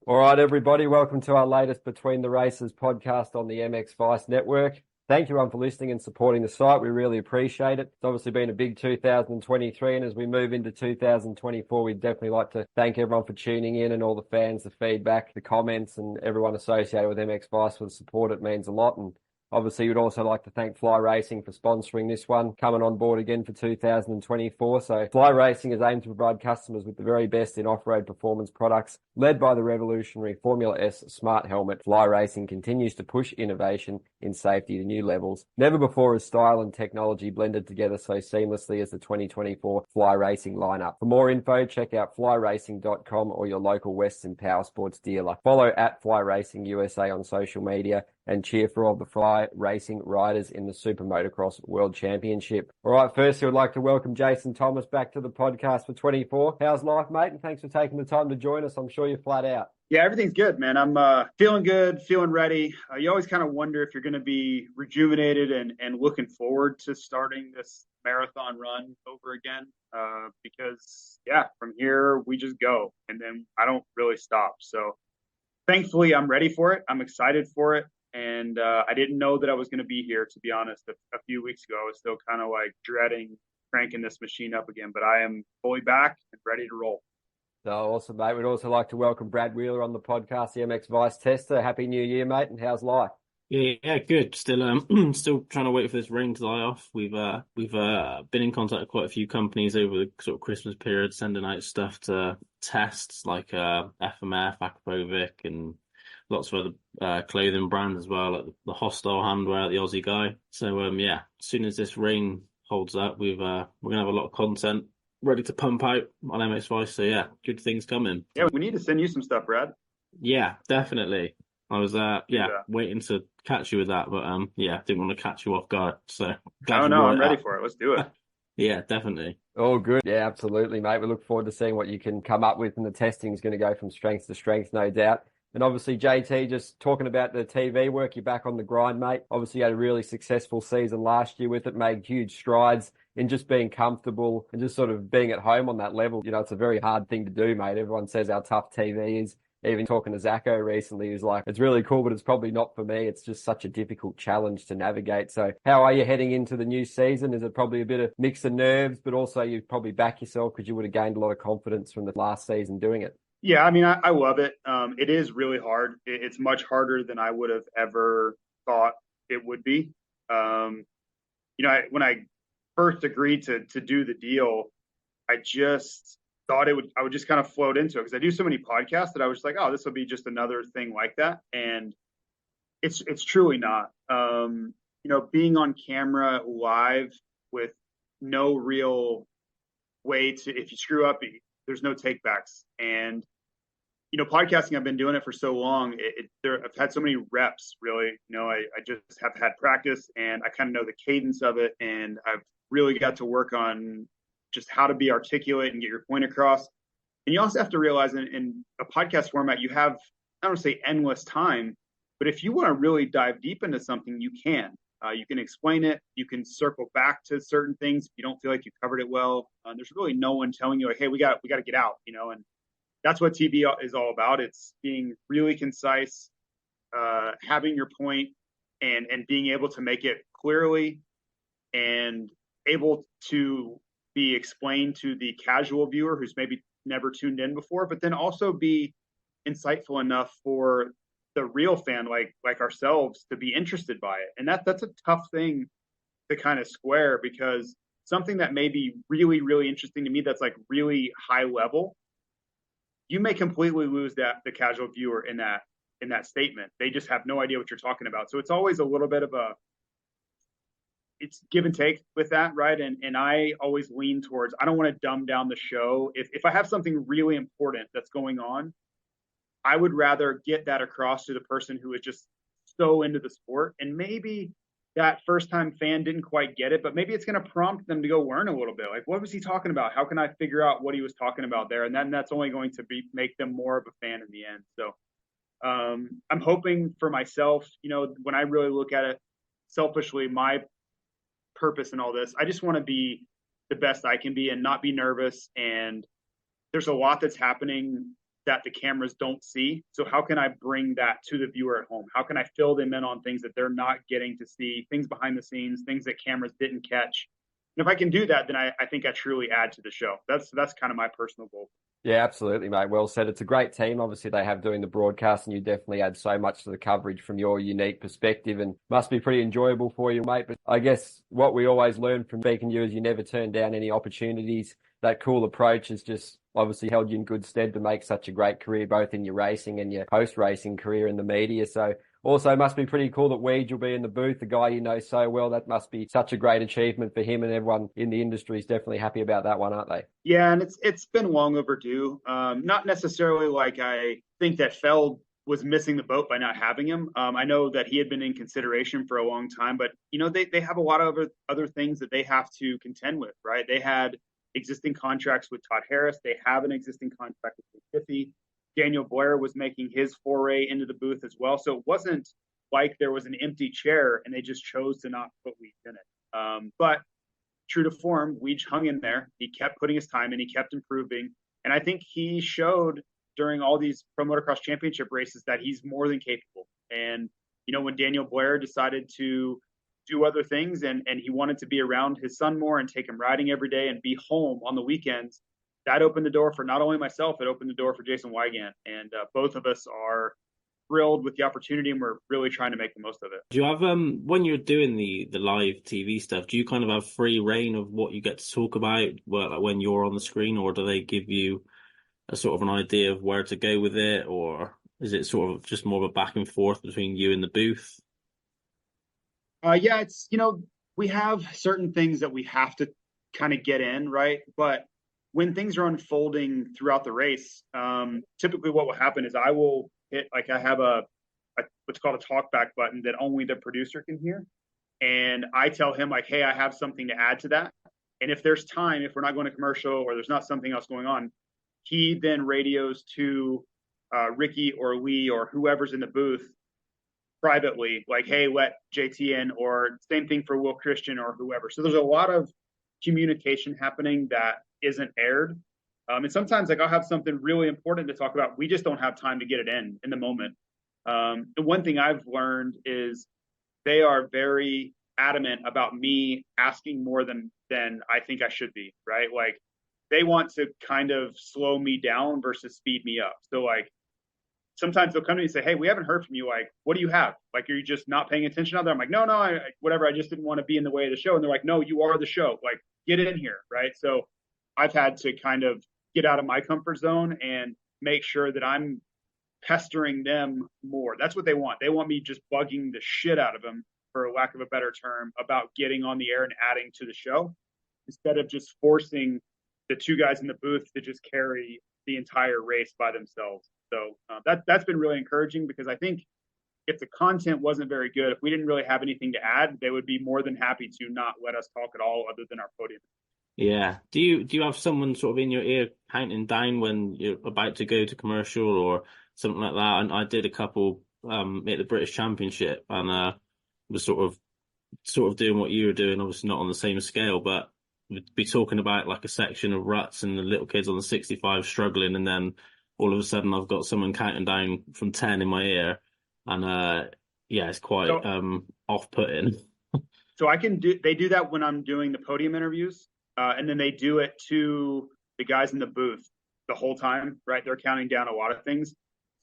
All right, everybody, welcome to our latest Between the Races podcast on the MX Vice Network. Thank you, everyone, for listening and supporting the site. We really appreciate it. It's obviously been a big 2023, and as we move into 2024, we'd definitely like to thank everyone for tuning in and all the fans, the feedback, the comments, and everyone associated with MX Vice for the support. It means a lot. And obviously, we'd also like to thank Fly Racing for sponsoring this one, coming on board again for 2024. So Fly Racing is aimed to provide customers with the very best in off-road performance products. Led by the revolutionary Formula S Smart Helmet, Fly Racing continues to push innovation in safety to new levels. Never before has style and technology blended together so seamlessly as the 2024 Fly Racing lineup. For more info, check out flyracing.com or your local Western Powersports dealer. Follow at Fly Racing USA on social media and cheer for all the Fly Racing riders in the Super Motocross World Championship. All right, first, I would like to welcome Jason Thomas back to the podcast for 24. How's life, mate? And thanks for taking the time to join us. I'm sure you're flat out. Yeah, everything's good, man. I'm feeling good, feeling ready. You always kind of wonder if you're going to be rejuvenated and looking forward to starting this marathon run over again. Because, yeah, from here, we just go. And then I don't really stop. So thankfully, I'm ready for it. I'm excited for it. And I didn't know that I was going to be here, to be honest. A few weeks ago, I was still kind of like dreading cranking this machine up again. But I am fully back and ready to roll. So awesome, mate. We'd also like to welcome Brad Wheeler on the podcast, the MX Vice Tester. Happy New Year, mate, and how's life? Yeah, good. Still still trying to wait for this rain to die off. We've been in contact with quite a few companies over the sort of Christmas period, sending out stuff to tests like FMF, Akpovic, and lots of other clothing brands as well, like the Hostile Handwear, the Aussie Guy. So yeah, as soon as this rain holds up, we're gonna have a lot of content ready to pump out on MX Vice. So yeah, good things coming. Yeah, we need to send you some stuff, Brad. Yeah, definitely. I was waiting to catch you with that, but didn't want to catch you off guard. So I'm ready for it. Let's do it. Yeah, definitely. Oh, good. Yeah, absolutely, mate. We look forward to seeing what you can come up with, and the testing is going to go from strength to strength, no doubt. And obviously, JT, just talking about the TV work, you're back on the grind, mate. Obviously, you had a really successful season last year with it, made huge strides in just being comfortable and just sort of being at home on that level. You know, it's a very hard thing to do, mate. Everyone says how tough TV is. Even talking to Zacho recently, who's like, it's really cool, but it's probably not for me. It's just such a difficult challenge to navigate. So how are you heading into the new season? Is it probably a bit of mix of nerves, but also you probably back yourself because you would have gained a lot of confidence from the last season doing it? Yeah, I mean, I love it. It is really hard. It's much harder than I would have ever thought it would be. When I first agreed to do the deal, I just thought I would just kind of float into it because I do so many podcasts that I was like, oh, this will be just another thing like that. And it's truly not. Being on camera live with no real way to, if you screw up, there's no takebacks. And, podcasting, I've been doing it for so long. I've had so many reps, really. I just have had practice and I kind of know the cadence of it. And I've really got to work on just how to be articulate and get your point across. And you also have to realize in a podcast format, you have, I don't want to say endless time, but if you want to really dive deep into something, you can. You can explain it. You can circle back to certain things if you don't feel like you covered it well. There's really no one telling you like, hey, we got to get out, and that's what TV is all about. It's being really concise, having your point and being able to make it clearly and able to be explained to the casual viewer who's maybe never tuned in before, but then also be insightful enough for the real fan like ourselves to be interested by it. And that's a tough thing to kind of square, because something that may be really, really interesting to me that's like really high level, you may completely lose the casual viewer in that statement. They just have no idea what you're talking about. So it's always a little bit of it's give and take with that, right? And I always lean towards, I don't want to dumb down the show. If I have something really important that's going on, I would rather get that across to the person who is just so into the sport. And maybe that first time fan didn't quite get it, but maybe it's going to prompt them to go learn a little bit. Like, what was he talking about? How can I figure out what he was talking about there? And then that's only going to make them more of a fan in the end. So I'm hoping for myself, when I really look at it selfishly, my purpose in all this, I just want to be the best I can be and not be nervous. And there's a lot that's happening that the cameras don't see. So how can I bring that to the viewer at home? How can I fill them in on things that they're not getting to see, things behind the scenes, things that cameras didn't catch? And if I can do that, then I think I truly add to the show. That's kind of my personal goal. Yeah, absolutely, mate. Well said. It's a great team. Obviously, they have doing the broadcast, and you definitely add so much to the coverage from your unique perspective, and must be pretty enjoyable for you, mate. But I guess what we always learn from speaking to you is you never turn down any opportunities. That cool approach has just obviously held you in good stead to make such a great career, both in your racing and your post-racing career in the media. So also must be pretty cool that Weege will be in the booth, the guy you know so well. That must be such a great achievement for him, and everyone in the industry is definitely happy about that one, aren't they? Yeah, and it's been long overdue. Not necessarily like I think that Feld was missing the boat by not having him. I know that he had been in consideration for a long time, but they have a lot of other things that they have to contend with, right? They had existing contracts with Todd Harris. They have an existing contract with Tiffy. Daniel Blair was making his foray into the booth as well. So it wasn't like there was an empty chair and they just chose to not put Weege in it. But true to form, Weege hung in there. He kept putting his time in. He kept improving. And I think he showed during all these Pro Motocross Championship races that he's more than capable. And, when Daniel Blair decided to do other things and he wanted to be around his son more and take him riding every day and be home on the weekends, that opened the door for not only myself, it opened the door for Jason Wygant. And both of us are thrilled with the opportunity, and we're really trying to make the most of it. Do you have when you're doing the live TV stuff, do you kind of have free reign of what you get to talk about when you're on the screen, or do they give you a sort of an idea of where to go with it, or is it sort of just more of a back and forth between you and the booth? Yeah, it's we have certain things that we have to kind of get in, right? But when things are unfolding throughout the race, typically what will happen is I will hit, like I have a what's called a talkback button that only the producer can hear. And I tell him like, hey, I have something to add to that. And if there's time, if we're not going to commercial or there's not something else going on, he then radios to Ricky or Lee or whoever's in the booth privately, like, hey, let JT in, or same thing for Will Christian or whoever. So there's a lot of communication happening that isn't aired. And sometimes like I'll have something really important to talk about. We just don't have time to get it in the moment. The one thing I've learned is they are very adamant about me asking more than I think I should be, right? Like they want to kind of slow me down versus speed me up. So like sometimes they'll come to me and say, hey, we haven't heard from you. Like, what do you have? Like, are you just not paying attention out there? I'm like, no, whatever. I just didn't want to be in the way of the show. And they're like, no, you are the show. Like, get in here, right? So I've had to kind of get out of my comfort zone and make sure that I'm pestering them more. That's what they want. They want me just bugging the shit out of them, for lack of a better term, about getting on the air and adding to the show, instead of just forcing the two guys in the booth to just carry the entire race by themselves. So that's been really encouraging, because I think if the content wasn't very good, if we didn't really have anything to add, they would be more than happy to not let us talk at all other than our podium. Yeah. Do you have someone sort of in your ear counting down when you're about to go to commercial or something like that? And I did a couple at the British Championship, and was sort of doing what you were doing, obviously not on the same scale, but we'd be talking about like a section of ruts and the little kids on the 65 struggling, and then all of a sudden I've got someone counting down from 10 in my ear, and yeah, it's quite off-putting. So they do that when I'm doing the podium interviews, and then they do it to the guys in the booth the whole time, right? They're counting down a lot of things.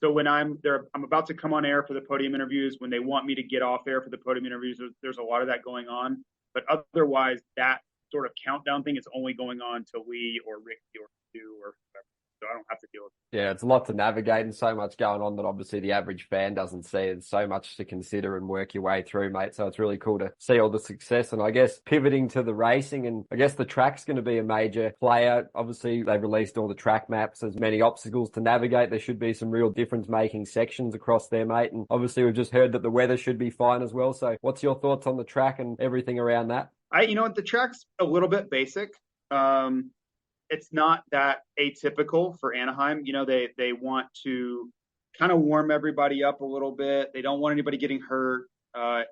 So when I'm about to come on air for the podium interviews, when they want me to get off air for the podium interviews, there's a lot of that going on. But otherwise, that sort of countdown thing is only going on to Lee or Ricky or Stu or whatever. So I don't have to deal with it. Yeah, it's a lot to navigate and so much going on that obviously the average fan doesn't see. It's so much to consider and work your way through, mate. So it's really cool to see all the success. And I guess pivoting to the racing, and I guess the track's going to be a major player. Obviously, they've released all the track maps. There's many obstacles to navigate. There should be some real difference-making sections across there, mate. And obviously, we've just heard that the weather should be fine as well. So what's your thoughts on the track and everything around that? The track's a little bit basic. It's not that atypical for Anaheim. They want to kind of warm everybody up a little bit. They don't want anybody getting hurt. I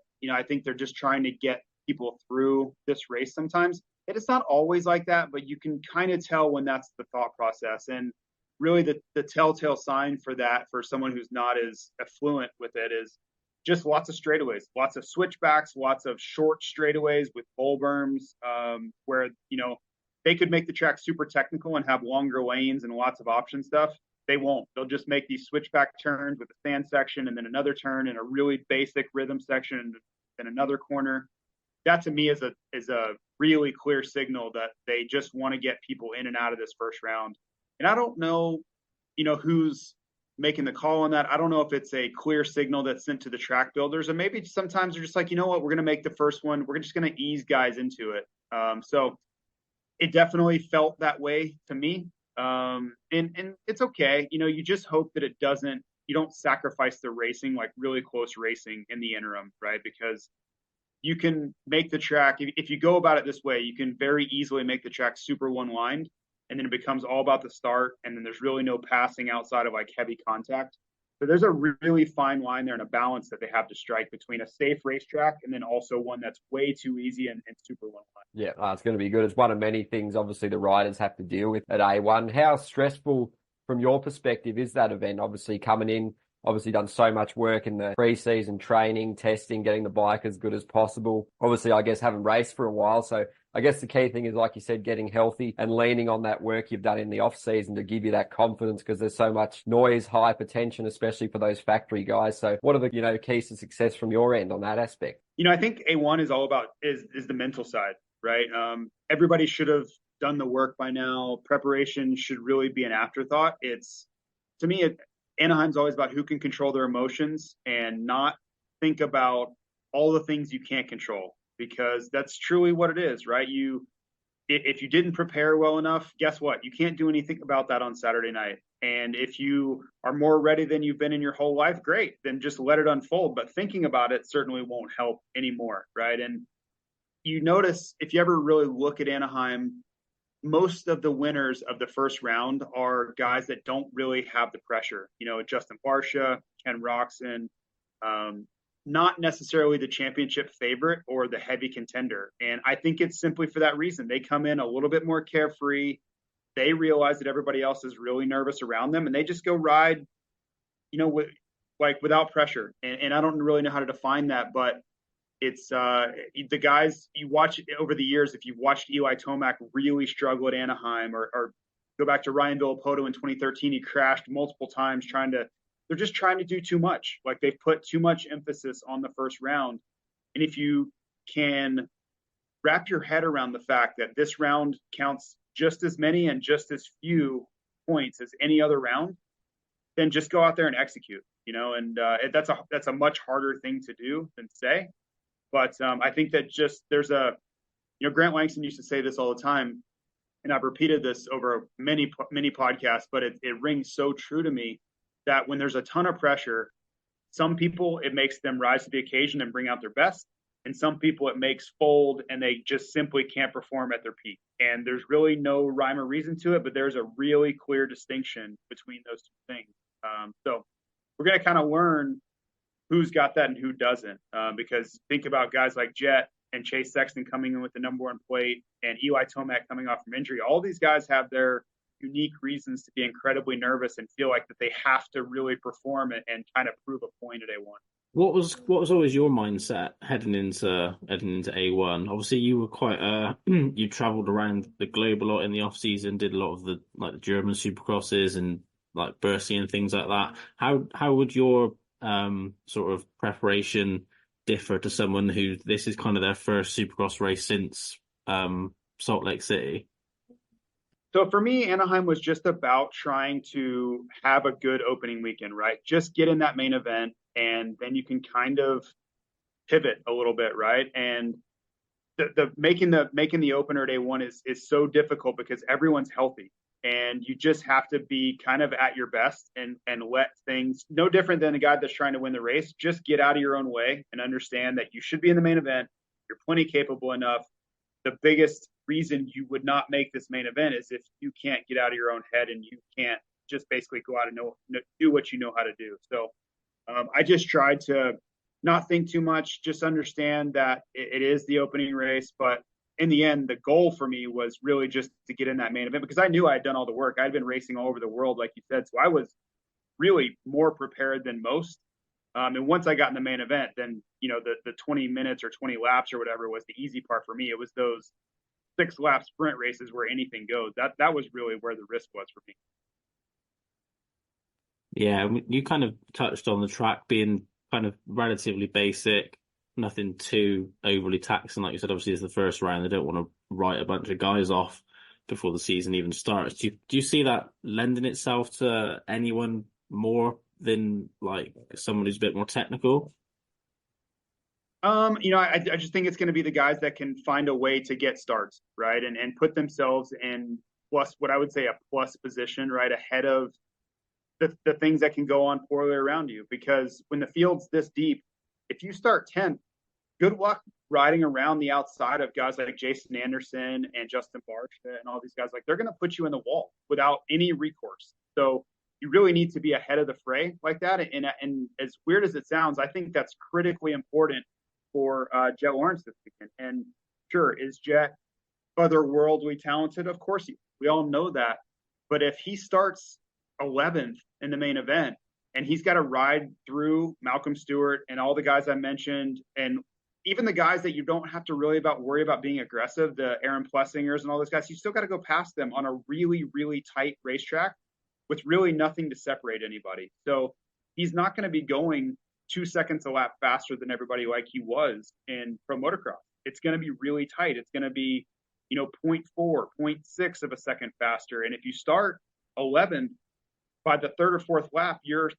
think they're just trying to get people through this race sometimes. It's not always like that, but you can kind of tell when that's the thought process. And really the telltale sign for that, for someone who's not as affluent with it, is just lots of straightaways, lots of switchbacks, lots of short straightaways with bowl berms, where, they could make the track super technical and have longer lanes and lots of option stuff. They won't. They'll just make these switchback turns with a sand section and then another turn and a really basic rhythm section and then another corner. That to me is a really clear signal that they just want to get people in and out of this first round. And I don't know, who's making the call on that. I don't know if it's a clear signal that's sent to the track builders, or maybe sometimes they're just like, you know what, we're going to make the first one. We're just going to ease guys into it. So it definitely felt that way to me. And it's okay. You just hope that you don't sacrifice the racing, like really close racing in the interim, right? Because you can make the track, if you go about it this way, you can very easily make the track super one-lined, and then it becomes all about the start, and then there's really no passing outside of like heavy contact. So there's a really fine line there and a balance that they have to strike between a safe racetrack and then also one that's way too easy and super one-lined. Yeah, it's going to be good. It's one of many things, obviously, the riders have to deal with at A1. How stressful, from your perspective, is that event? Obviously, coming in, obviously done so much work in the pre-season training, testing, getting the bike as good as possible. Obviously, I guess, haven't raced for a while. So I guess the key thing is, like you said, getting healthy and leaning on that work you've done in the off season to give you that confidence, because there's so much noise, hype, attention, especially for those factory guys. So what are the, keys to success from your end on that aspect? I think A1 is all about is the mental side, right? Everybody should have done the work by now. Preparation should really be an afterthought. To me, Anaheim's always about who can control their emotions and not think about all the things you can't control, because that's truly what it is, right? If you didn't prepare well enough, guess what? You can't do anything about that on Saturday night. And if you are more ready than you've been in your whole life, great, then just let it unfold. But thinking about it certainly won't help anymore, right? And you notice, if you ever really look at Anaheim, most of the winners of the first round are guys that don't really have the pressure. Justin Barsha, Ken Roxon, not necessarily the championship favorite or the heavy contender. And I think it's simply for that reason. They come in a little bit more carefree. They realize that everybody else is really nervous around them, and they just go ride, without pressure. And I don't really know how to define that, but it's the guys you watch over the years. If you've watched Eli Tomac really struggle at Anaheim, or go back to Ryan Villapoto in 2013, he crashed multiple times they're just trying to do too much. Like, they've put too much emphasis on the first round. And if you can wrap your head around the fact that this round counts just as many and just as few points as any other round, then just go out there and execute, and that's a much harder thing to do than say. But I think that there's Grant Langston used to say this all the time, and I've repeated this over many podcasts, but it rings so true to me, that when there's a ton of pressure, some people, it makes them rise to the occasion and bring out their best. And some people it makes fold and they just simply can't perform at their peak. And there's really no rhyme or reason to it, but there's a really clear distinction between those two things. So we're going to kind of learn who's got that and who doesn't, because think about guys like Jet and Chase Sexton coming in with the number one plate, and Eli Tomac coming off from injury. All these guys have their unique reasons to be incredibly nervous and feel like that they have to really perform and kind of prove a point at A1. What was always your mindset heading into A1? Obviously, you were quite you travelled around the globe a lot in the off season, did a lot of the German Supercrosses and like Bercy and things like that. How would your sort of preparation differ to someone who this is kind of their first Supercross race since Salt Lake City? So for me, Anaheim was just about trying to have a good opening weekend, right? Just get in that main event, and then you can kind of pivot a little bit, right? And the making the opener at A1 is so difficult because everyone's healthy, and you just have to be kind of at your best and let things, no different than a guy that's trying to win the race, just get out of your own way and understand that you should be in the main event. You're plenty capable enough. The biggest reason you would not make this main event is if you can't get out of your own head and you can't just basically go out and do what you know how to do. So I just tried to not think too much, just understand that it is the opening race, but in the end, the goal for me was really just to get in that main event, because I knew I had done all the work. I'd been racing all over the world, like you said. So I was really more prepared than most. And once I got in the main event, then, the 20 minutes or 20 laps or whatever was the easy part for me. It was those 6-lap sprint races where anything goes. That was really where the risk was for me. Yeah, you kind of touched on the track being kind of relatively basic, nothing too overly taxing. Like you said, obviously it's the first round. They don't want to write a bunch of guys off before the season even starts. Do you see that lending itself to anyone more than like someone who's a bit more technical? I just think it's going to be the guys that can find a way to get starts, right, and put themselves in what I would say a plus position, right, ahead of the things that can go on poorly around you. Because when the field's this deep, if you start 10th, good luck riding around the outside of guys like Jason Anderson and Justin Barcia and all these guys. Like, they're going to put you in the wall without any recourse. So you really need to be ahead of the fray like that. And as weird as it sounds, I think that's critically important for Jet Lawrence this weekend. And sure, is Jet otherworldly talented? Of course, we all know that. But if he starts 11th in the main event and he's got to ride through Malcolm Stewart and all the guys I mentioned, and even the guys that you don't have to really worry about being aggressive, the Aaron Plessingers and all those guys, you still got to go past them on a really, really tight racetrack with really nothing to separate anybody. So he's not going to be going 2 seconds a lap faster than everybody like he was in pro motocross. It's going to be really tight. It's going to be, 0.4, 0.6 of a second faster. And if you start 11th, by the third or fourth lap, you're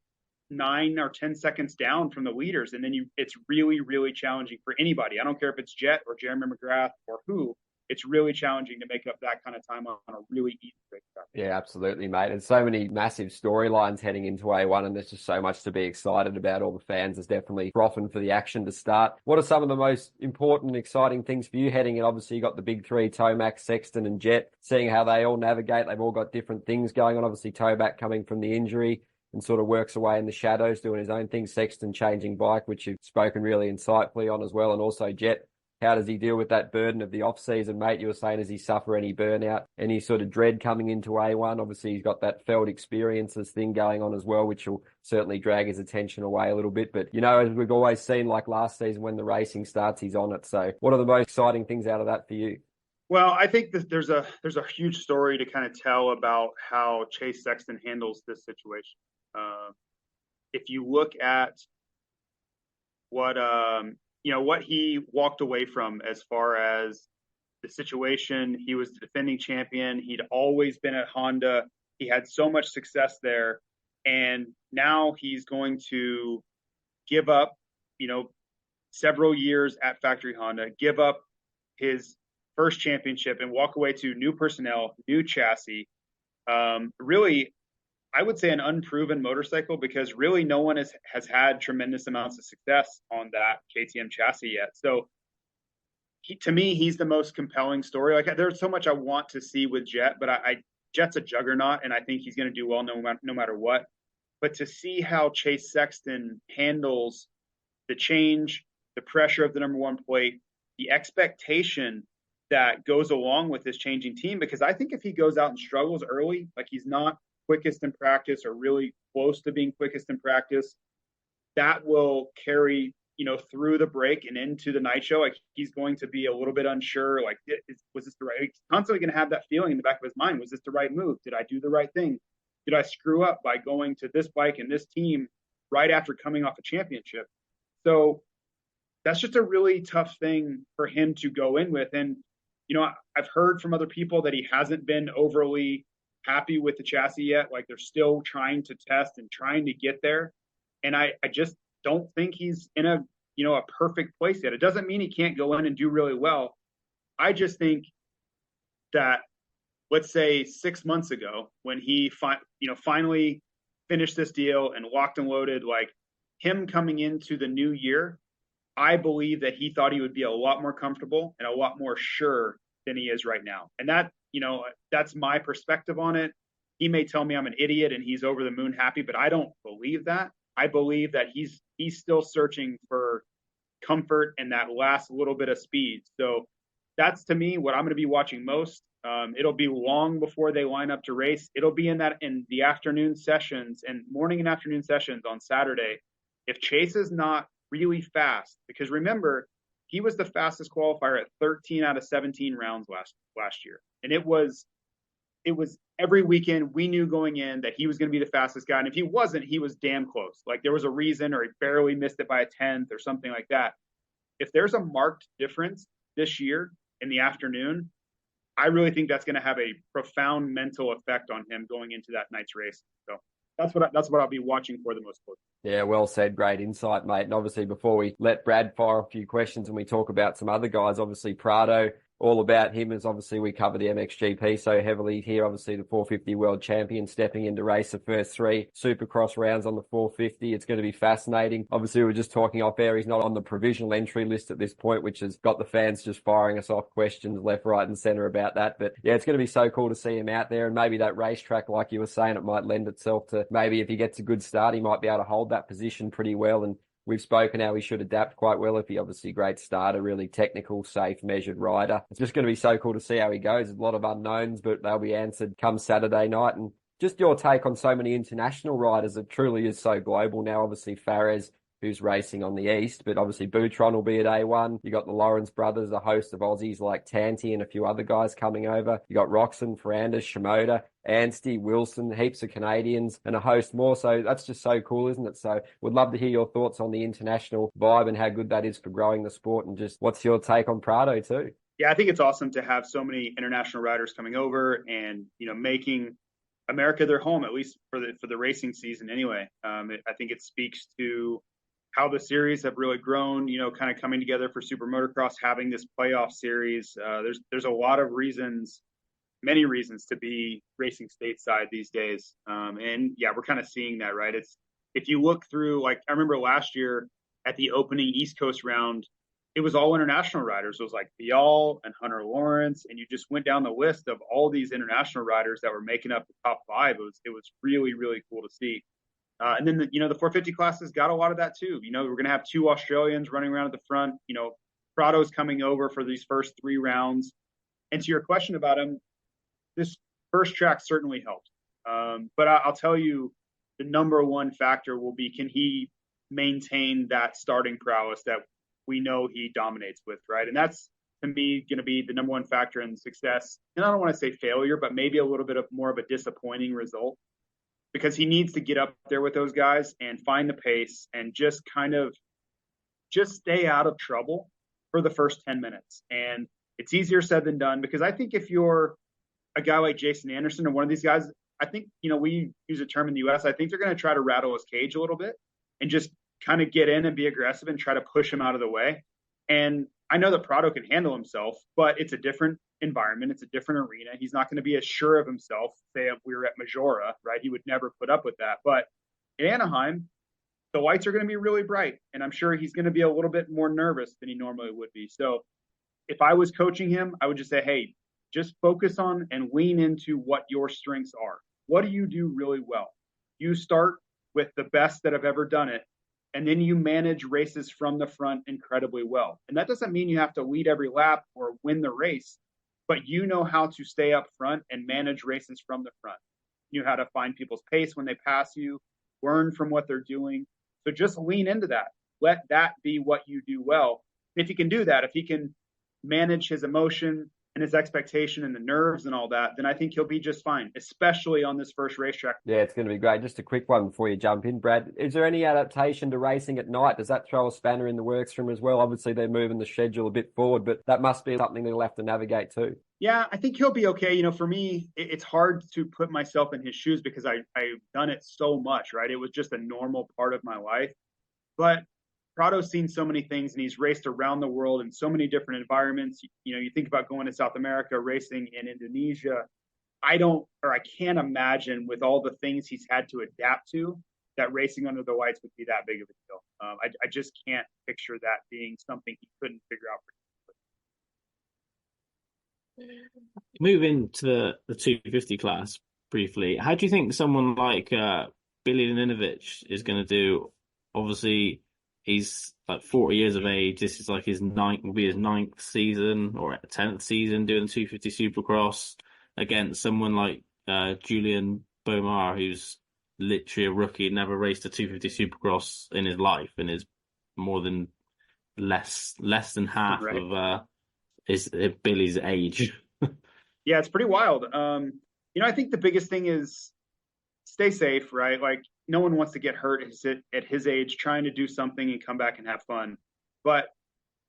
9 or 10 seconds down from the leaders. And then it's really, really challenging for anybody. I don't care if it's Jet or Jeremy McGrath or who. It's really challenging to make up that kind of time on a really easy racetrack. Yeah, absolutely, mate. And so many massive storylines heading into A1, and there's just so much to be excited about. All the fans is definitely frothing for the action to start. What are some of the most important and exciting things for you heading in? Obviously, you got the big three, Tomac, Sexton, and Jet, seeing how they all navigate. They've all got different things going on. Obviously, Tomac coming from the injury and sort of works away in the shadows, doing his own thing. Sexton changing bike, which you've spoken really insightfully on as well. And also Jet, how does he deal with that burden of the off-season, mate? You were saying, does he suffer any burnout, any sort of dread coming into A1? Obviously, he's got that Feld experiences thing going on as well, which will certainly drag his attention away a little bit. But, as we've always seen, like last season, when the racing starts, he's on it. So what are the most exciting things out of that for you? Well, I think that there's a huge story to kind of tell about how Chase Sexton handles this situation. If you look at what he walked away from as far as the situation, he was the defending champion. He'd always been at Honda. He had so much success there. And now he's going to give up, several years at factory Honda, give up his first championship and walk away to new personnel, new chassis. Really, I would say an unproven motorcycle, because really no one has had tremendous amounts of success on that KTM chassis yet. So to me, he's the most compelling story. Like, there's so much I want to see with Jet, but Jet's a juggernaut, and I think he's going to do well no matter what. But to see how Chase Sexton handles the change, the pressure of the number one plate, the expectation that goes along with this changing team, because I think if he goes out and struggles early, like he's not quickest in practice or really close to being quickest in practice, that will carry, through the break and into the night show. Like, he's going to be a little bit unsure. Like, was this the right? He's constantly going to have that feeling in the back of his mind. Was this the right move? Did I do the right thing? Did I screw up by going to this bike and this team right after coming off a championship? So that's just a really tough thing for him to go in with. And, I've heard from other people that he hasn't been overly happy with the chassis yet. Like, they're still trying to test and trying to get there. And I just don't think he's in a perfect place yet. It doesn't mean he can't go in and do really well. I just think that, let's say 6 months ago, when he finally finished this deal and locked and loaded, like, him coming into the new year, I believe that he thought he would be a lot more comfortable and a lot more sure than he is right now. And that, that's my perspective on it. He may tell me I'm an idiot and he's over the moon happy, but I don't believe that. I believe that he's still searching for comfort and that last little bit of speed. So that's to me what I'm going to be watching most. It'll be long before they line up to race. It'll be in the afternoon sessions and morning and afternoon sessions on Saturday. If Chase is not really fast, because remember, he was the fastest qualifier at 13 out of 17 rounds last year. And it was every weekend we knew going in that he was going to be the fastest guy. And if he wasn't, he was damn close. Like there was a reason, or he barely missed it by a 10th or something like that. If there's a marked difference this year in the afternoon, I really think that's going to have a profound mental effect on him going into that night's race. So that's what I'll be watching for the most closely. Yeah, well said. Great insight, mate. And obviously, before we let Brad fire a few questions and we talk about some other guys, obviously Prado, all about him as obviously we cover the MXGP so heavily here. Obviously, the 450 world champion stepping in to race the first 3 Supercross rounds on the 450. It's going to be fascinating. Obviously, we were just talking off air. He's not on the provisional entry list at this point, which has got the fans just firing us off questions left, right, and center about that. But yeah, it's going to be so cool to see him out there. And maybe that racetrack, like you were saying, it might lend itself to maybe if he gets a good start, he might be able to hold that position pretty well. And we've spoken how he should adapt quite well if he obviously great starter, really technical, safe, measured rider. It's just going to be so cool to see how he goes. There's a lot of unknowns, but they'll be answered come Saturday night. And just your take on so many international riders. It truly is so global now. Obviously, Fares, who's racing on the east, but obviously Boutron will be at A1. You got the Lawrence brothers, a host of Aussies like Tanti and a few other guys coming over. You got Roxon, Ferrandis, Shimoda, Anstey, Wilson, heaps of Canadians, and a host more. So that's just so cool, isn't it? So would love to hear your thoughts on the international vibe and how good that is for growing the sport, and just what's your take on Prado too? Yeah, I think it's awesome to have so many international riders coming over and, making America their home, at least for the racing season anyway. I think it speaks to how the series have really grown, kind of coming together for Super Motocross, having this playoff series. There's a lot of reasons, many reasons to be racing stateside these days. And yeah, we're kind of seeing that, right? If you look through, like, I remember last year at the opening East Coast round, it was all international riders. It was like Vial and Hunter Lawrence, and you just went down the list of all these international riders that were making up the top 5. It was really, really cool to see. And then the 450 classes got a lot of that too. We're going to have 2 Australians running around at the front. Prado's coming over for these first 3 rounds. And to your question about him, this first track certainly helped. But I'll tell you, the number one factor will be, can he maintain that starting prowess that we know he dominates with, right? And that's, to me, going to be the number one factor in success. And I don't want to say failure, but maybe a little bit of more of a disappointing result, because he needs to get up there with those guys and find the pace and just stay out of trouble for the first 10 minutes. And it's easier said than done, because I think if you're a guy like Jason Anderson or one of these guys, I think, we use a term in the US, I think they're going to try to rattle his cage a little bit and just kind of get in and be aggressive and try to push him out of the way. And I know that Prado can handle himself, but it's a different environment. It's a different arena. He's not going to be as sure of himself. Say if we were at Majora, right? He would never put up with that. But in Anaheim, the lights are going to be really bright, and I'm sure he's going to be a little bit more nervous than he normally would be. So if I was coaching him, I would just say, hey, just focus on and lean into what your strengths are. What do you do really well? You start with the best that have ever done it, and then you manage races from the front incredibly well. And that doesn't mean you have to lead every lap or win the race, but you know how to stay up front and manage races from the front. You know how to find people's pace when they pass you, learn from what they're doing. So just lean into that. Let that be what you do well. If he can do that, if he can manage his emotion and his expectation and the nerves and all that, then I think he'll be just fine, especially on this first racetrack. Yeah, it's going to be great. Just a quick one before you jump in, Brad. Is there any adaptation to racing at night? Does that throw a spanner in the works for him as well? Obviously, they're moving the schedule a bit forward, but that must be something they'll have to navigate too. Yeah, I think he'll be okay. For me, it's hard to put myself in his shoes because I've done it so much, right? It was just a normal part of my life. But Prado's seen so many things, and he's raced around the world in so many different environments. You think about going to South America, racing in Indonesia. I can't imagine, with all the things he's had to adapt to, that racing under the lights would be that big of a deal. I just can't picture that being something he couldn't figure out. Moving to the 250 class briefly, how do you think someone like Billy Laninovich is going to do? Obviously, He's like 40 years of age. This is like will be his ninth season or 10th season doing the 250 Supercross against someone like Julian Beaumar, who's literally a rookie, never raced a 250 Supercross in his life, and is more than less than half Right. of is Billy's age. Yeah, it's pretty wild. I think the biggest thing is stay safe, right? Like no one wants to get hurt at his age trying to do something and come back and have fun. But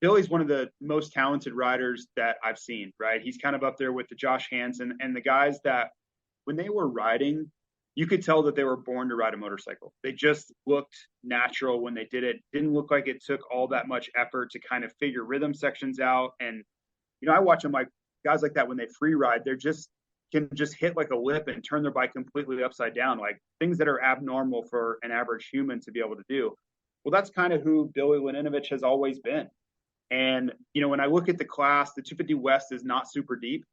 Billy's one of the most talented riders that I've seen, right? He's kind of up there with the Josh Hansen and the guys that when they were riding, you could tell that they were born to ride a motorcycle. They just looked natural when they did it. Didn't look like it took all that much effort to kind of figure rhythm sections out. And, I watch them like guys like that when they free ride, can just hit like a lip and turn their bike completely upside down, like things that are abnormal for an average human to be able to do. Well, that's kind of who Billy Laninovich has always been. And, when I look at the class, the 250 West is not super deep.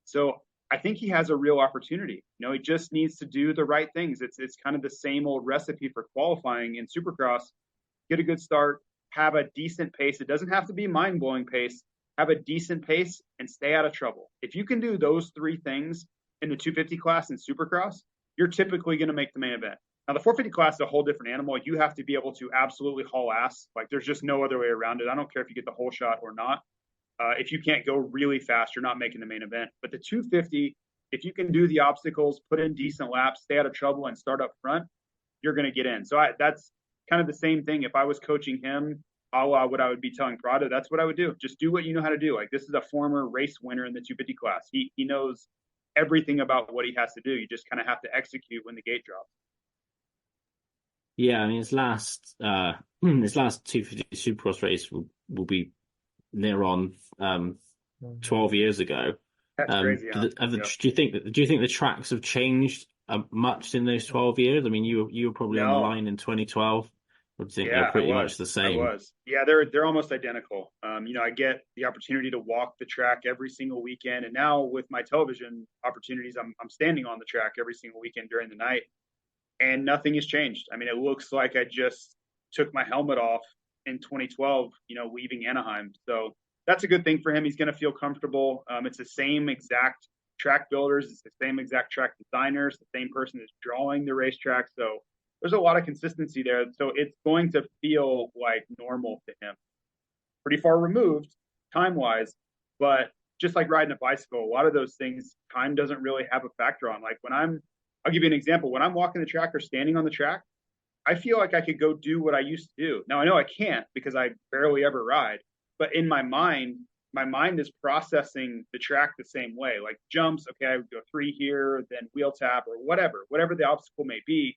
So I think he has a real opportunity. He just needs to do the right things. It's kind of the same old recipe for qualifying in Supercross. Get a good start, have a decent pace. It doesn't have to be mind-blowing pace. Have a decent pace and stay out of trouble. If you can do those three things in the 250 class in Supercross, you're typically going to make the main event. Now, the 450 class is a whole different animal. You have to be able to absolutely haul ass. Like, there's just no other way around it. I don't care if you get the whole shot or not. If you can't go really fast, you're not making the main event. But the 250, if you can do the obstacles, put in decent laps, stay out of trouble, and start up front, you're going to get in. So that's kind of the same thing. If I was coaching him, a la what I would be telling Prado, that's what I would do. Just do what you know how to do. Like, this is a former race winner in the 250 class. He knows everything about what he has to do. You just kind of have to execute when the gate drops. Yeah, I mean his last 250 Supercross race will be near on 12 years ago. That's crazy. Do you think the tracks have changed much in those 12 years? I mean, you were probably on the line in 2012. Or do you think they're pretty much the same? I was. Yeah, they're almost identical. I get the opportunity to walk the track every single weekend, and now with my television opportunities, I'm standing on the track every single weekend during the night, and nothing has changed. I mean, it looks like I just took my helmet off in 2012, leaving Anaheim. So that's a good thing for him. He's going to feel comfortable. It's the same exact track builders. It's the same exact track designers. The same person is drawing the racetrack. So there's a lot of consistency there. So it's going to feel like normal to him. Pretty far removed time-wise, but just like riding a bicycle, a lot of those things, time doesn't really have a factor on. Like I'll give you an example. When I'm walking the track or standing on the track, I feel like I could go do what I used to do. Now, I know I can't because I barely ever ride, but in my mind is processing the track the same way. Like jumps, okay, I would go 3 here, then wheel tap or whatever the obstacle may be.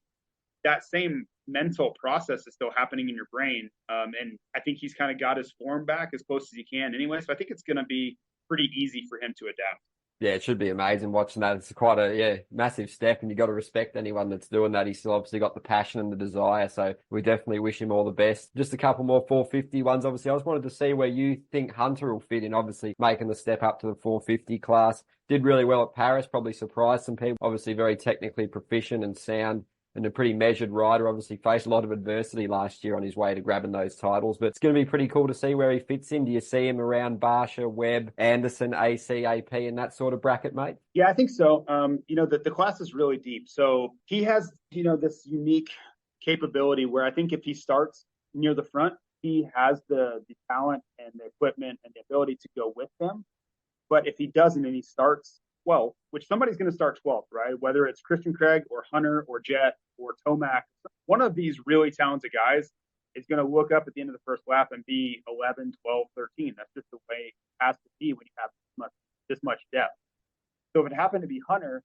That same mental process is still happening in your brain. And I think he's kind of got his form back as close as he can anyway. So I think it's going to be pretty easy for him to adapt. Yeah, it should be amazing watching that. It's quite a massive step, and you got to respect anyone that's doing that. He's still obviously got the passion and the desire, so we definitely wish him all the best. Just a couple more 450 ones. Obviously, I just wanted to see where you think Hunter will fit in, obviously making the step up to the 450 class. Did really well at Paris, probably surprised some people. Obviously very technically proficient and sound, and a pretty measured rider. Obviously faced a lot of adversity last year on his way to grabbing those titles, but it's going to be pretty cool to see where he fits in. Do you see him around Barsha, Webb, Anderson, ACAP in that sort of bracket, mate? Yeah, I think so. The class is really deep. So he has, this unique capability where I think if he starts near the front, he has the talent and the equipment and the ability to go with them. But if he doesn't and he starts 12th, which somebody's going to start 12th, right? Whether it's Christian Craig or Hunter or Jet or Tomac, one of these really talented guys is going to look up at the end of the first lap and be 11, 12, 13. That's just the way it has to be when you have this much depth. So if it happened to be Hunter,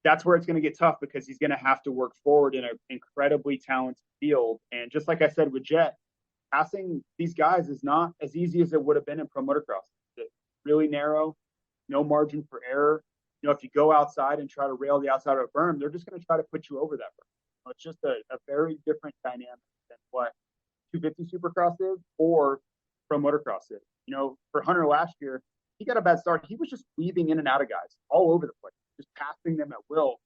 that's where it's going to get tough because he's going to have to work forward in an incredibly talented field. And just like I said with Jet, passing these guys is not as easy as it would have been in pro motocross. It's really narrow, no margin for error. If you go outside and try to rail the outside of a berm, they're just going to try to put you over that berm. It's just a very different dynamic than what 250 Supercross is or pro motocross is. For Hunter last year, he got a bad start. He was just weaving in and out of guys all over the place, just passing them at will.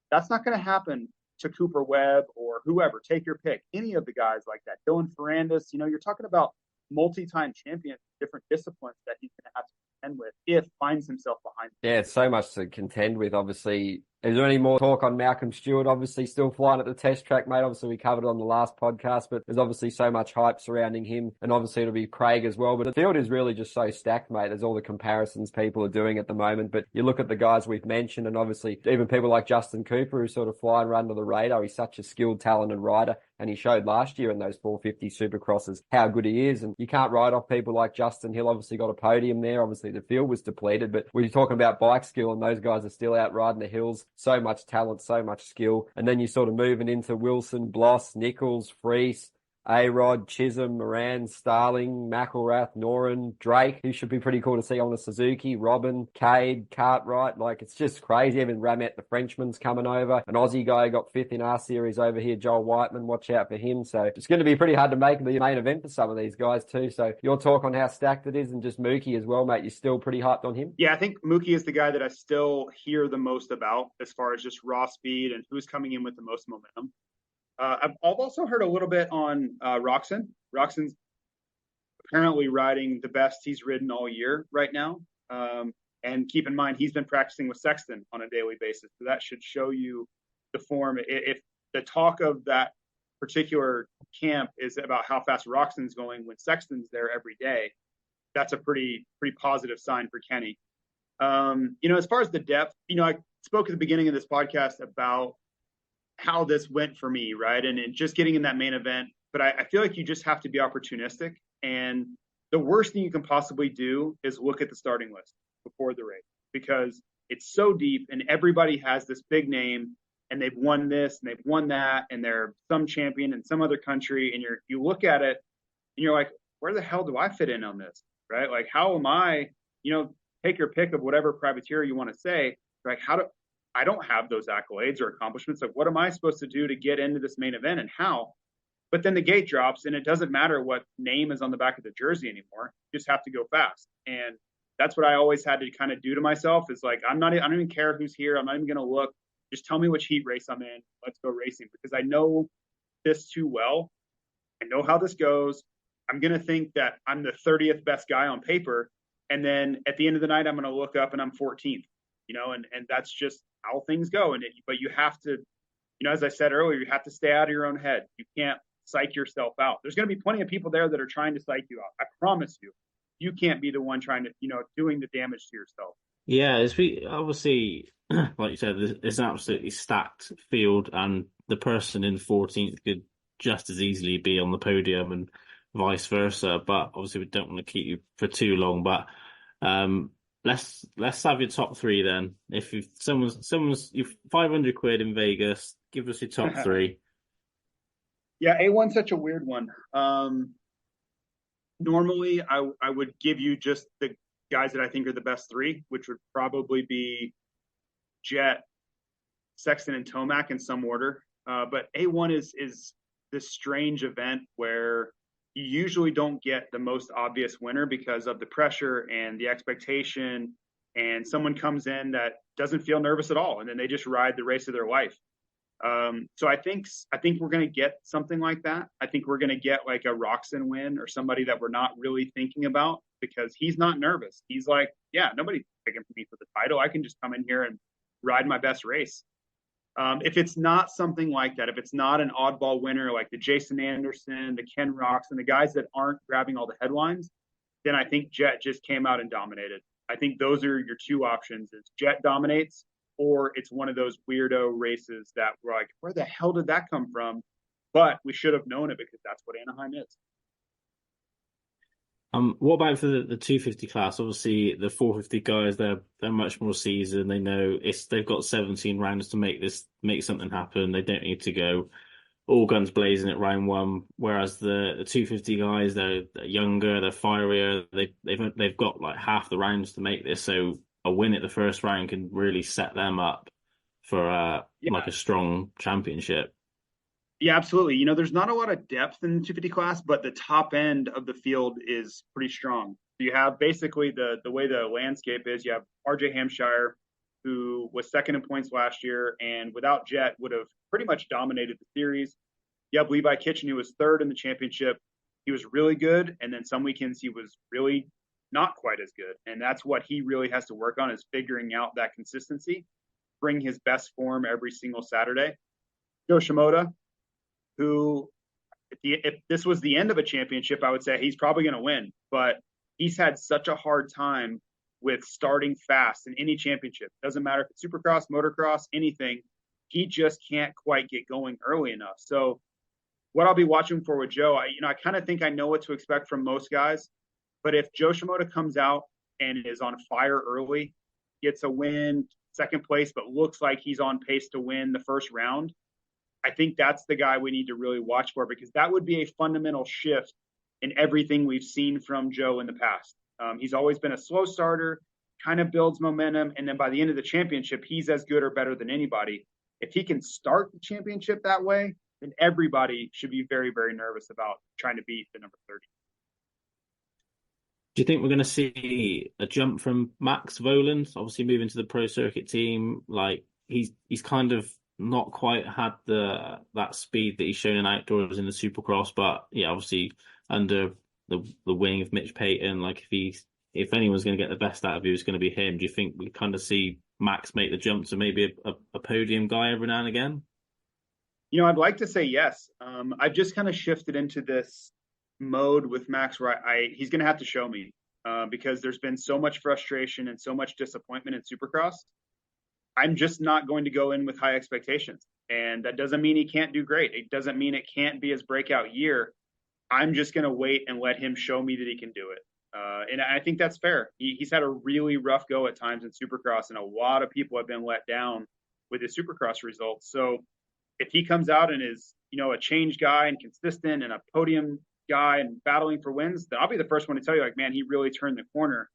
That's not going to happen to Cooper Webb or whoever, take your pick, any of the guys like that, Dylan Ferrandis, you're talking about multi-time champion, different disciplines that he's going to have to contend with if finds himself behind. Yeah, so much to contend with, obviously. Is there any more talk on Malcolm Stewart? Obviously, still flying at the test track, mate. Obviously, we covered it on the last podcast, but there's obviously so much hype surrounding him, and obviously it'll be Craig as well. But the field is really just so stacked, mate. There's all the comparisons people are doing at the moment. But you look at the guys we've mentioned, and obviously even people like Justin Cooper, who sort of fly and run under the radar. He's such a skilled, talented rider, and he showed last year in those 450 Supercrosses how good he is. And you can't write off people like Justin Hill. Obviously got a podium there. Obviously the field was depleted, but we're talking about bike skill, and those guys are still out riding the hills. So much talent, so much skill. And then you're sort of moving into Wilson, Bloss, Nichols, Freese, A-Rod, Chisholm, Moran, Starling, McElrath, Noren, Drake, who should be pretty cool to see on the Suzuki, Robin, Cade, Cartwright. Like, it's just crazy. Even Ramet, the Frenchman's coming over. An Aussie guy got fifth in our series over here, Joel Whiteman. Watch out for him. So it's going to be pretty hard to make the main event for some of these guys too. So your talk on how stacked it is, and just Mookie as well, mate. You're still pretty hyped on him? Yeah, I think Mookie is the guy that I still hear the most about as far as just raw speed and who's coming in with the most momentum. I've also heard a little bit on Roxon. Roxon's apparently riding the best he's ridden all year right now. And keep in mind, he's been practicing with Sexton on a daily basis. So that should show you the form. If the talk of that particular camp is about how fast Roxon's going when Sexton's there every day, that's a pretty positive sign for Kenny. As far as the depth, I spoke at the beginning of this podcast about how this went for me, right? And just getting in that main event. But I feel like you just have to be opportunistic. And the worst thing you can possibly do is look at the starting list before the race, because it's so deep and everybody has this big name and they've won this and they've won that and they're some champion in some other country. And you look at it and you're like, where the hell do I fit in on this? Right? Like, how am I, take your pick of whatever privateer you want to say, like, I don't have those accolades or accomplishments. Like, what am I supposed to do to get into this main event and how? But then the gate drops and it doesn't matter what name is on the back of the jersey anymore. You just have to go fast. And that's what I always had to kind of do to myself, is like, I don't even care who's here. I'm not even going to look. Just tell me which heat race I'm in. Let's go racing, because I know this too well. I know how this goes. I'm going to think that I'm the 30th best guy on paper. And then at the end of the night, I'm going to look up and I'm 14th, and that's just how things go. But you have to, as I said earlier, you have to stay out of your own head. You can't psych yourself out. There's going to be plenty of people there that are trying to psych you out. I promise you. You can't be the one trying to, doing the damage to yourself. Yeah, obviously, like you said, it's an absolutely stacked field, and the person in 14th could just as easily be on the podium and vice versa. But obviously, we don't want to keep you for too long. But let's have your top three then. If someone's you 500 quid in Vegas, give us your top three. Yeah, A1's such a weird one. Normally, I would give you just the guys that I think are the best three, which would probably be Jet, Sexton, and Tomac in some order. But A1 is this strange event where you usually don't get the most obvious winner because of the pressure and the expectation, and someone comes in that doesn't feel nervous at all, and then they just ride the race of their life. So I think we're going to get something like that. I think we're going to get like a Roxon win, or somebody that we're not really thinking about, because he's not nervous. He's like, yeah, nobody's picking for me for the title. I can just come in here and ride my best race. If it's not something like that, if it's not an oddball winner like the Jason Anderson, the Ken Roxon, the guys that aren't grabbing all the headlines, then I think Jet just came out and dominated. I think those are your two options: is Jet dominates, or it's one of those weirdo races that we're like, where the hell did that come from? But we should have known it, because that's what Anaheim is. What about for the 250 class? Obviously, the 450 guys, they're much more seasoned. They know they've got 17 rounds to make something happen. They don't need to go all guns blazing at round one. Whereas the 250 guys, they're younger, they're firier. They've got like half the rounds to make this. So a win at the first round can really set them up for like a strong championship. Yeah, absolutely. There's not a lot of depth in the 250 class, but the top end of the field is pretty strong. So you have basically the way the landscape is. You have RJ Hampshire, who was second in points last year, and without Jet would have pretty much dominated the series. You have Levi Kitchen, who was third in the championship. He was really good, and then some weekends he was really not quite as good. And that's what he really has to work on, is figuring out that consistency, bring his best form every single Saturday. Joe Shimoda, who if this was the end of a championship, I would say he's probably going to win, but he's had such a hard time with starting fast in any championship. Doesn't matter if it's Supercross, motocross, anything. He just can't quite get going early enough. So what I'll be watching for with Joe, I kind of think I know what to expect from most guys, but if Joe Shimoda comes out and is on fire early, gets a win, second place, but looks like he's on pace to win the first round, I think that's the guy we need to really watch for, because that would be a fundamental shift in everything we've seen from Joe in the past. He's always been a slow starter, kind of builds momentum, and then by the end of the championship, he's as good or better than anybody. If he can start the championship that way, then everybody should be very, very nervous about trying to beat the number 30. Do you think we're going to see a jump from Max Voland, obviously moving to the pro circuit team? Like he's kind of not quite had that speed that he's shown in outdoors in the Supercross, but yeah, obviously under the wing of Mitch Payton, like if anyone's going to get the best out of you, it's going to be him. Do you think we kind of see Max make the jump to maybe a podium guy every now and again? I'd like to say yes. I've just kind of shifted into this mode with Max where he's going to have to show me because there's been so much frustration and so much disappointment in Supercross. I'm just not going to go in with high expectations. And that doesn't mean he can't do great. It doesn't mean it can't be his breakout year. I'm just going to wait and let him show me that he can do it. And I think that's fair. He's had a really rough go at times in Supercross, and a lot of people have been let down with his Supercross results. So if he comes out and is, a change guy and consistent and a podium guy and battling for wins, then I'll be the first one to tell you, like, man, he really turned the corner.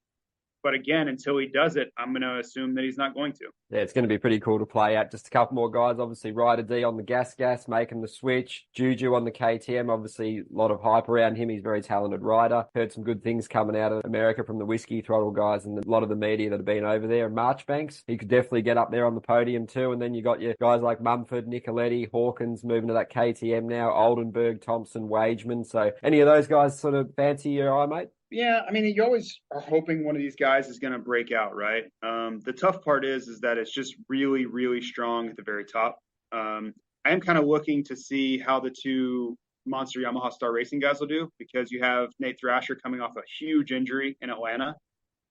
But again, until he does it, I'm going to assume that he's not going to. Yeah, it's going to be pretty cool to play out. Just a couple more guys. Obviously, Ryder D on the gas, making the switch. Juju on the KTM. Obviously, a lot of hype around him. He's a very talented rider. Heard some good things coming out of America from the Whiskey Throttle guys and a lot of the media that have been over there. Marchbanks, he could definitely get up there on the podium too. And then you got your guys like Mumford, Nicoletti, Hawkins moving to that KTM now, Oldenburg, Thompson, Wageman. So any of those guys sort of fancy your eye, mate? Yeah, I mean, you always are hoping one of these guys is going to break out, right? The tough part is that it's just really, really strong at the very top. I am kind of looking to see how the two Monster Yamaha Star Racing guys will do, because you have Nate Thrasher coming off a huge injury in Atlanta.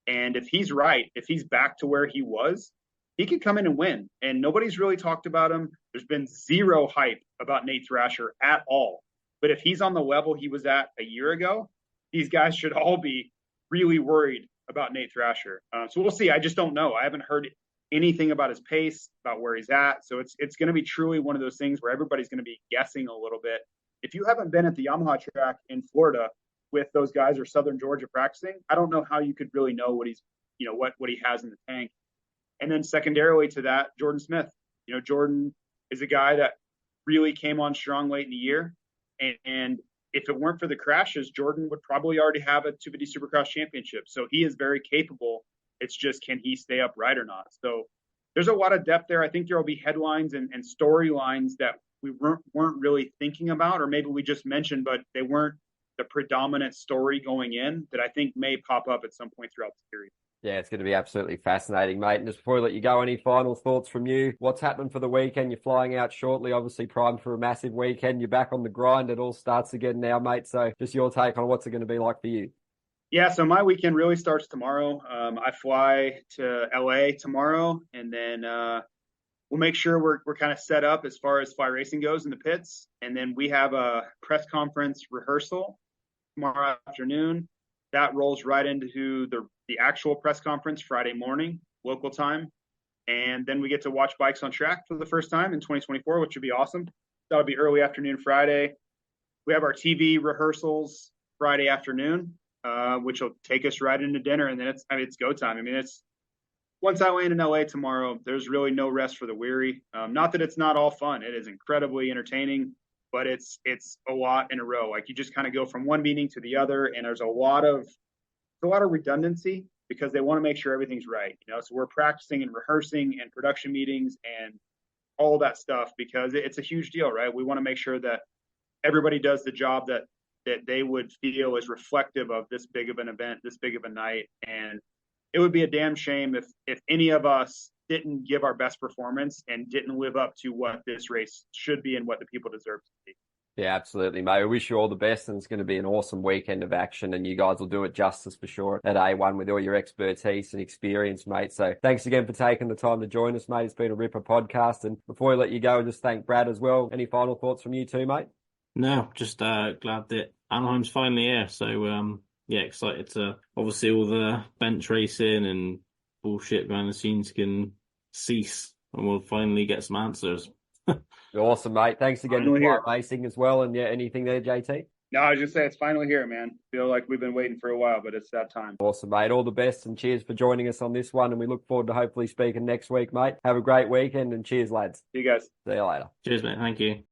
And if he's right, if he's back to where he was, he could come in and win. And nobody's really talked about him. There's been zero hype about Nate Thrasher at all. But if he's on the level he was at a year ago, these guys should all be really worried about Nate Thrasher. So we'll see. I just don't know. I haven't heard anything about his pace, about where he's at. So it's going to be truly one of those things where everybody's going to be guessing a little bit. If you haven't been at the Yamaha track in Florida with those guys or Southern Georgia practicing, I don't know how you could really know what he's, what he has in the tank. And then secondarily to that, Jordan Smith. Jordan is a guy that really came on strong late in the year, and if it weren't for the crashes, Jordan would probably already have a 250 Supercross championship. So he is very capable. It's just, can he stay upright or not? So there's a lot of depth there. I think there will be headlines and storylines that we weren't really thinking about, or maybe we just mentioned, but they weren't the predominant story going in, that I think may pop up at some point throughout the series. Yeah, it's going to be absolutely fascinating, mate. And just before we let you go, any final thoughts from you? What's happening for the weekend? You're flying out shortly, obviously primed for a massive weekend. You're back on the grind. It all starts again now, mate. So just your take on what's it going to be like for you? Yeah, so my weekend really starts tomorrow. I fly to LA tomorrow, and then we'll make sure we're kind of set up as far as fly racing goes in the pits. And then we have a press conference rehearsal tomorrow afternoon. That rolls right into the actual press conference Friday morning, local time. And then we get to watch bikes on track for the first time in 2024, which would be awesome. That'll be early afternoon Friday. We have our TV rehearsals Friday afternoon, which will take us right into dinner. And then it's go time. I mean, once I land in LA tomorrow, there's really no rest for the weary. Not that it's not all fun. It is incredibly entertaining, but it's a lot in a row. Like, you just kind of go from one meeting to the other, and there's a lot of redundancy because they want to make sure everything's right. So we're practicing and rehearsing and production meetings and all that stuff because it's a huge deal, right? We want to make sure that everybody does the job that they would feel is reflective of this big of an event, this big of a night. And it would be a damn shame if any of us didn't give our best performance and didn't live up to what this race should be and what the people deserve to be. Yeah, absolutely, mate. We wish you all the best, and it's going to be an awesome weekend of action, and you guys will do it justice for sure at A1 with all your expertise and experience, mate. So thanks again for taking the time to join us, mate. It's been a ripper podcast. And before we let you go, just thank Brad as well. Any final thoughts from you too, mate? No, just glad that Anaheim's finally here. So yeah, excited to obviously all the bench racing and bullshit behind the scenes can cease, and we'll finally get some answers. Awesome, mate. Thanks again Finally for racing as well. And yeah, anything there, JT? No, I was just saying it's finally here, man. Feel like we've been waiting for a while, but it's that time. Awesome, mate. All the best, and cheers for joining us on this one. And we look forward to hopefully speaking next week, mate. Have a great weekend, and cheers, lads. See you guys. See you later. Cheers, mate. Thank you.